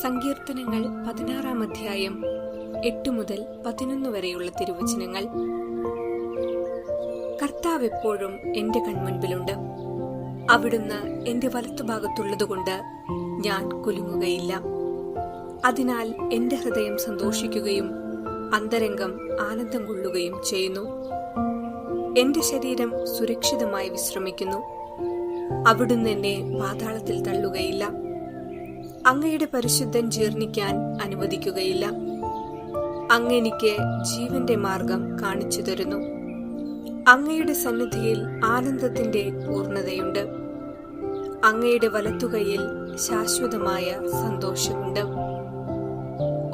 സങ്കീർത്തനങ്ങൾ 16 അധ്യായം 8 മുതൽ 11 വരെയുള്ള തിരുവചനങ്ങൾ. കർത്താവ് എപ്പോഴും എന്റെ കൺമുൻപിലുണ്ട്. അവിടുന്ന് എന്റെ വലത്തുഭാഗത്തുള്ളതുകൊണ്ട് ഞാൻ കുലുങ്ങുകയില്ല. അതിനാൽ എന്റെ ഹൃദയം സന്തോഷിക്കുകയും അന്തരംഗം ആനന്ദം കൊള്ളുകയും ചെയ്യുന്നു. എന്റെ ശരീരം സുരക്ഷിതമായി വിശ്രമിക്കുന്നു. അവിടുന്ന് എന്നെ പാതാളത്തിൽ തള്ളുകയില്ല. അങ്ങയുടെ പരിശുദ്ധൻ ജീർണിക്കാൻ അനുവദിക്കുകയില്ല. അങ്ങ് എനിക്ക് ജീവന്റെ മാർഗം കാണിച്ചു തരുന്നു. അങ്ങയുടെ സന്നിധിയിൽ ആനന്ദത്തിന്റെ പൂർണ്ണതയുണ്ട്. അങ്ങയുടെ വലത്തുകൈയിൽ ശാശ്വതമായ സന്തോഷമുണ്ട്.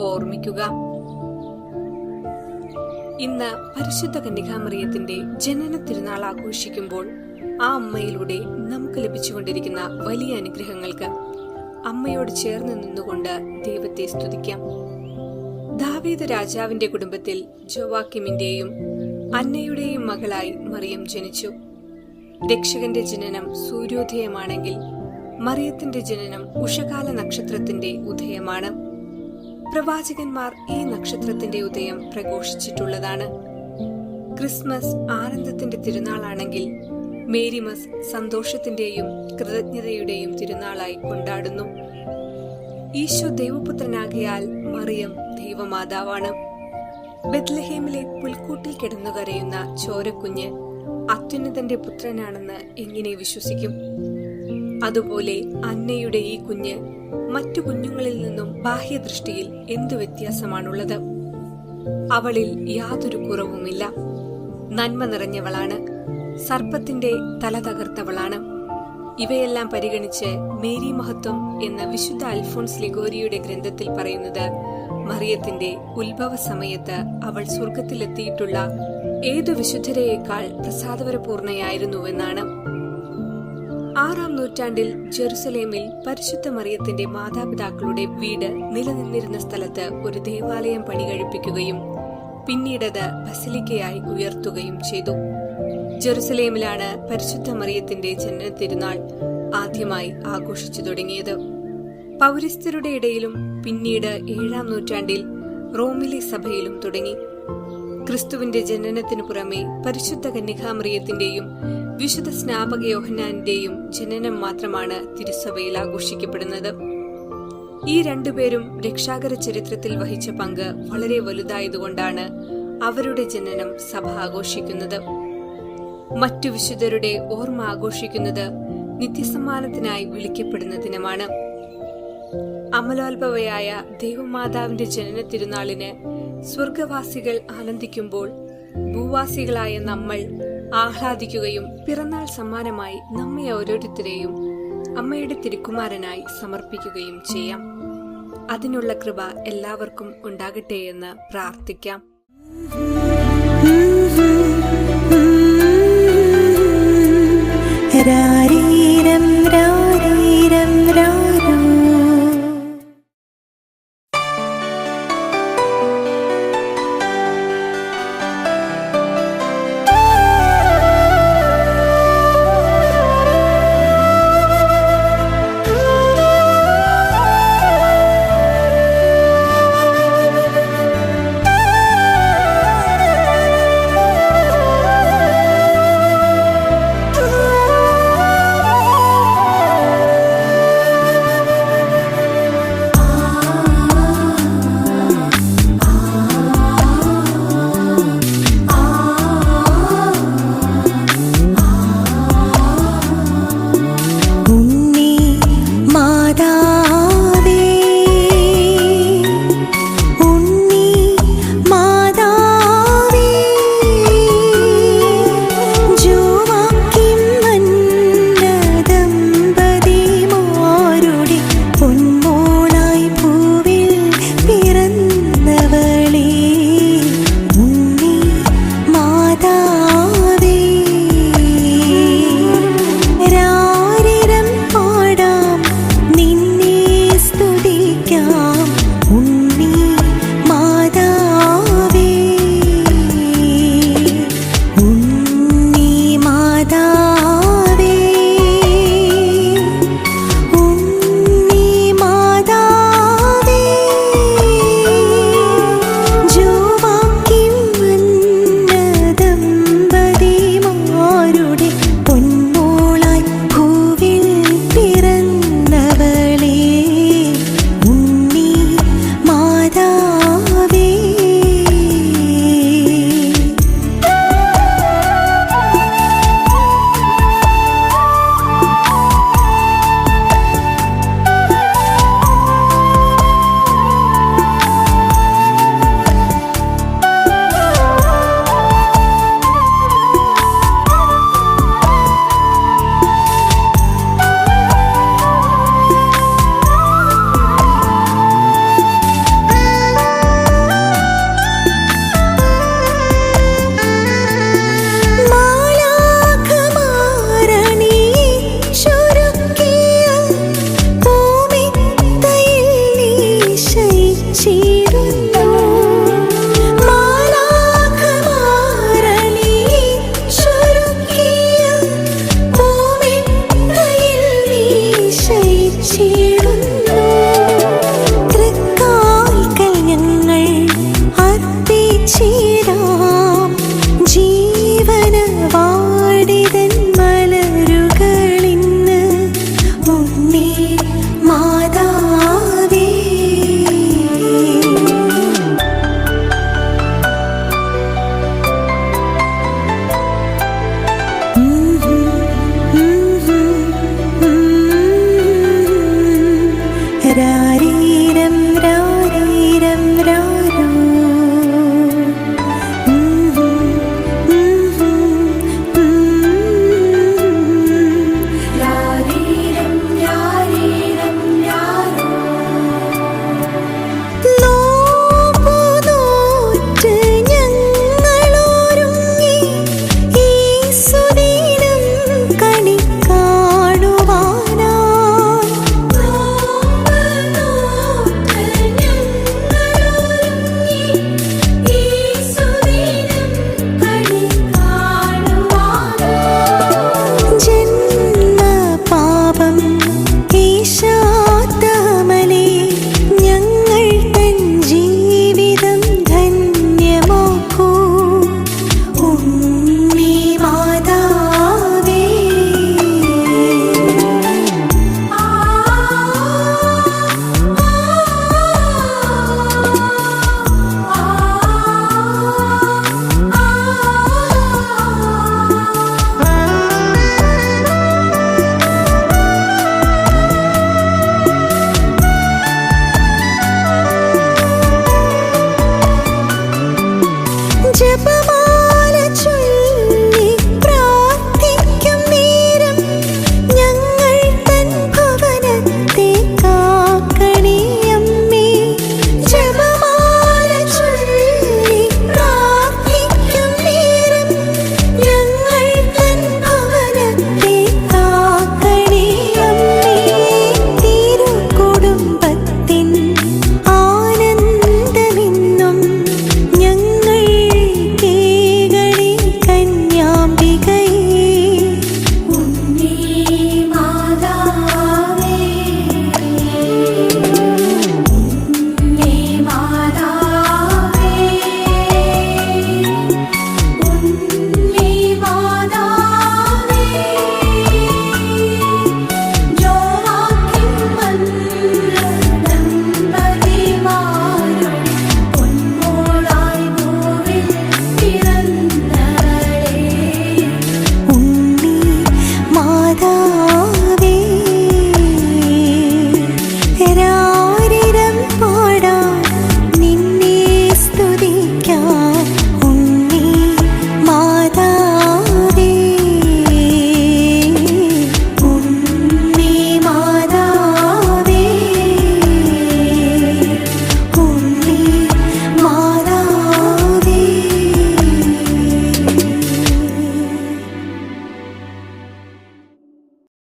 ഓർമ്മിക്കുക, ഇന്ന് പരിശുദ്ധ കന്യകാമറിയത്തിന്റെ ജനന തിരുനാൾ ആഘോഷിക്കുമ്പോൾ ആ അമ്മയിലൂടെ നമുക്ക് ലഭിച്ചുകൊണ്ടിരിക്കുന്ന വലിയ അനുഗ്രഹങ്ങൾക്ക് അമ്മയോട് ചേർന്ന് നിന്നുകൊണ്ട് ദൈവത്തെ സ്തുതിക്കാം. ദാവീദ് രാജാവിന്റെ കുടുംബത്തിൽ ജോവാക്കിമിന്റെയും അന്നയുടെയും മകളായി മറിയം ജനിച്ചു. രക്ഷകന്റെ ജനനം സൂര്യോദയമാണെങ്കിൽ മറിയത്തിന്റെ ജനനം ഉഷകാല നക്ഷത്രത്തിന്റെ ഉദയമാണ്. പ്രവാചകന്മാർ ഈ നക്ഷത്രത്തിന്റെ ഉദയം പ്രഘോഷിച്ചിട്ടുള്ളതാണ്. ക്രിസ്മസ് ആനന്ദത്തിന്റെ തിരുനാളാണെങ്കിൽ മേരിമസ് സന്തോഷത്തിന്റെയും കൃതജ്ഞതയുടെയും തിരുനാളായി കൊണ്ടാടുന്നു. ഈശോ ദൈവപുത്രനാകയാൽ മറിയം ദൈവമാതാവാണ്. ബെത്ലഹേമിലെ പുൽക്കൂട്ടിൽ കിടന്നു കരയുന്ന ചോരക്കുഞ്ഞ് അത്യുന്നതന്റെ പുത്രനാണെന്ന് എങ്ങനെ വിശ്വസിക്കും? അതുപോലെ അന്നയുടെ ഈ കുഞ്ഞ് മറ്റു കുഞ്ഞുങ്ങളിൽ നിന്നും ബാഹ്യദൃഷ്ടിയിൽ എന്തു വ്യത്യാസമാണുള്ളത്? അവളിൽ യാതൊരു കുറവുമില്ല. നന്മ നിറഞ്ഞവളാണ്. സർപ്പത്തിന്റെ തല തകർത്തവളാണ്. ഇവയെല്ലാം പരിഗണിച്ച് മേരി മഹത്വം എന്ന വിശുദ്ധ അൽഫോൺസ് ലിഗോരിയുടെ ഗ്രന്ഥത്തിൽ പറയുന്നത് മറിയത്തിന്റെ ഉത്ഭവ സമയത്ത് അവൾ സ്വർഗത്തിലെത്തിയിട്ടുള്ള ഏതു വിശുദ്ധരെയേക്കാൾ പ്രസാദപരപൂർണയായിരുന്നുവെന്നാണ്. 6-ാം നൂറ്റാണ്ടിൽ ജെറുസലേമിൽ പരിശുദ്ധ മറിയത്തിന്റെ മാതാപിതാക്കളുടെ വീട് നിലനിന്നിരുന്ന സ്ഥലത്ത് ഒരു ദേവാലയം പണികഴിപ്പിക്കുകയും പിന്നീടത് ബസിലിക്കയായി ഉയർത്തുകയും ചെയ്തു. ജെറുസലേമിലാണ് പരിശുദ്ധ മറിയത്തിന്റെ ജനന തിരുനാൾ ആദ്യമായി ആഘോഷിച്ചു തുടങ്ങിയത്. പൗരസ്ത്യരുടെ ഇടയിലും പിന്നീട് 7-ാം നൂറ്റാണ്ടിൽ റോമിലെ സഭയിലും തുടങ്ങി. ക്രിസ്തുവിന്റെ ജനനത്തിനു പുറമെ പരിശുദ്ധ കന്യകാമറിയത്തിന്റെയും വിശുദ്ധ സ്നാപക യോഹന്നാന്റെയും ജനനം മാത്രമാണ് തിരുസഭയിൽ ആഘോഷിക്കപ്പെടുന്നത്. ഈ രണ്ടുപേരും രക്ഷാകര ചരിത്രത്തിൽ വഹിച്ച പങ്ക് വളരെ വലുതായതുകൊണ്ടാണ് അവരുടെ ജനനം സഭ ആഘോഷിക്കുന്നത്. മറ്റു വിശുദ്ധരുടെ ഓർമ്മ ആഘോഷിക്കുന്നത് നിത്യസമ്മാനത്തിനായി വിളിക്കപ്പെടുന്ന ദിനമാണ്. അമലോത്ഭവയായ ദൈവമാതാവിന്റെ ജനന തിരുനാളിന് സ്വർഗവാസികൾ ആനന്ദിക്കുമ്പോൾ ഭൂവാസികളായ നമ്മൾ ആഹ്ലാദിക്കുകയും പിറന്നാൾ സമ്മാനമായി നമ്മെ ഓരോരുത്തരെയും അമ്മയുടെ തിരുക്കുമാരനായി സമർപ്പിക്കുകയും ചെയ്യാം. അതിനുള്ള കൃപ എല്ലാവർക്കും ഉണ്ടാകട്ടെ എന്ന് പ്രാർത്ഥിക്കാം. രാരീരം രാരീരം രാരോ. ശയിച്ചിടുന്നു. മാലാഖമാരണിയിച്ചൊരുക്കിയ പൂമെത്തയിൽ നീ ശയിച്ചിടുന്നു. തൃക്കാൽക്കൽ ഞങ്ങൾ അർപ്പിച്ചിടാം ജീവനവാടിതൻ മലരുകളിന്ന് ഉണ്ണി മാതാവേ. രാരീരം